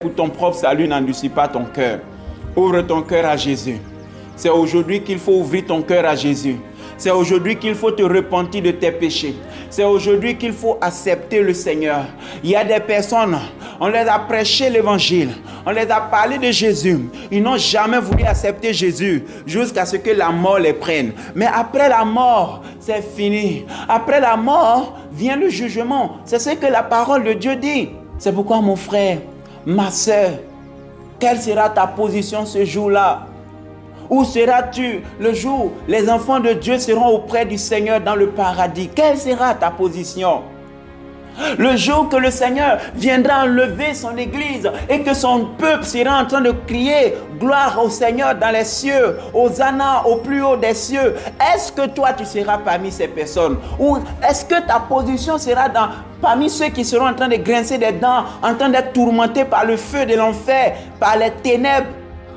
pour ton propre salut n'endurcis pas ton cœur. Ouvre ton cœur à Jésus. C'est aujourd'hui qu'il faut ouvrir ton cœur à Jésus. C'est aujourd'hui qu'il faut te repentir de tes péchés. C'est aujourd'hui qu'il faut accepter le Seigneur. Il y a des personnes, on les a prêché l'évangile, on les a parlé de Jésus. Ils n'ont jamais voulu accepter Jésus jusqu'à ce que la mort les prenne. Mais après la mort, c'est fini. Après la mort, vient le jugement. C'est ce que la parole de Dieu dit. C'est pourquoi mon frère, ma soeur, quelle sera ta position ce jour-là? Où seras-tu le jour où les enfants de Dieu seront auprès du Seigneur dans le paradis? Quelle sera ta position? Le jour que le Seigneur viendra enlever son église et que son peuple sera en train de crier gloire au Seigneur dans les cieux, Hosanna au plus haut des cieux, est-ce que toi tu seras parmi ces personnes? Ou est-ce que ta position sera parmi ceux qui seront en train de grincer des dents, en train d'être tourmentés par le feu de l'enfer, par les ténèbres?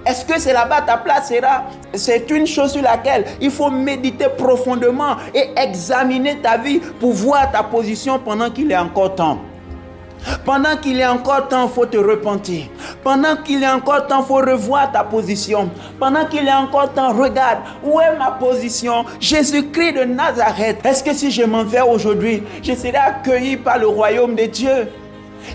Est-ce que c'est là-bas ta place sera? C'est une chose sur laquelle il faut méditer profondément et examiner ta vie pour voir ta position pendant qu'il est encore temps. Pendant qu'il est encore temps, il faut te repentir. Pendant qu'il est encore temps, il faut revoir ta position. Pendant qu'il est encore temps, regarde, où est ma position? Jésus-Christ de Nazareth. Est-ce que si je m'en vais aujourd'hui, je serai accueilli par le royaume de Dieu?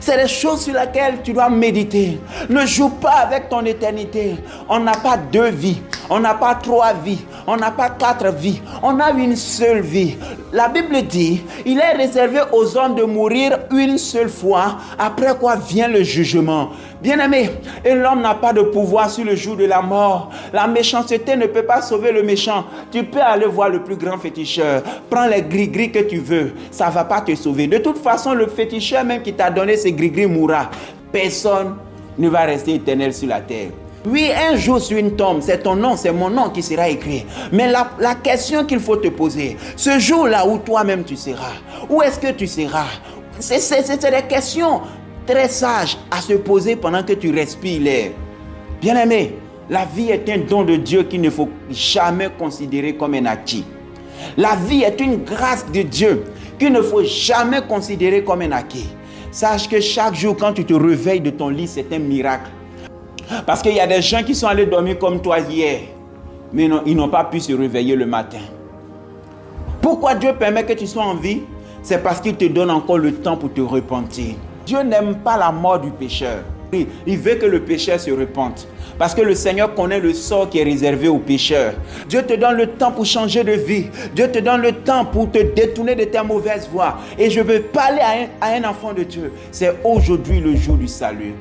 C'est des choses sur lesquelles tu dois méditer. Ne joue pas avec ton éternité. On n'a pas deux vies. On n'a pas trois vies. On n'a pas quatre vies. On a une seule vie. La Bible dit, il est réservé aux hommes de mourir une seule fois, après quoi vient le jugement. Bien-aimé, et l'homme n'a pas de pouvoir sur le jour de la mort. La méchanceté ne peut pas sauver le méchant. Tu peux aller voir le plus grand féticheur. Prends les gris-gris que tu veux. Ça ne va pas te sauver. De toute façon, le féticheur même qui t'a donné ces gris-gris mourra. Personne ne va rester éternel sur la terre. Oui, un jour sur une tombe, c'est ton nom, c'est mon nom qui sera écrit. Mais la question qu'il faut te poser, ce jour-là où toi-même tu seras, où est-ce que tu seras? C'est des questions très sages à se poser pendant que tu respires l'air. Bien-aimé, la vie est un don de Dieu qu'il ne faut jamais considérer comme un acquis. La vie est une grâce de Dieu qu'il ne faut jamais considérer comme un acquis. Sache que chaque jour, quand tu te réveilles de ton lit, c'est un miracle. Parce qu'il y a des gens qui sont allés dormir comme toi hier, mais non, ils n'ont pas pu se réveiller le matin. Pourquoi Dieu permet que tu sois en vie? C'est parce qu'il te donne encore le temps pour te repentir. Dieu n'aime pas la mort du pécheur. Il veut que le pécheur se repente. Parce que le Seigneur connaît le sort qui est réservé aux pécheurs. Dieu te donne le temps pour changer de vie. Dieu te donne le temps pour te détourner de tes mauvaises voies. Et je veux parler à un enfant de Dieu. C'est aujourd'hui le jour du salut.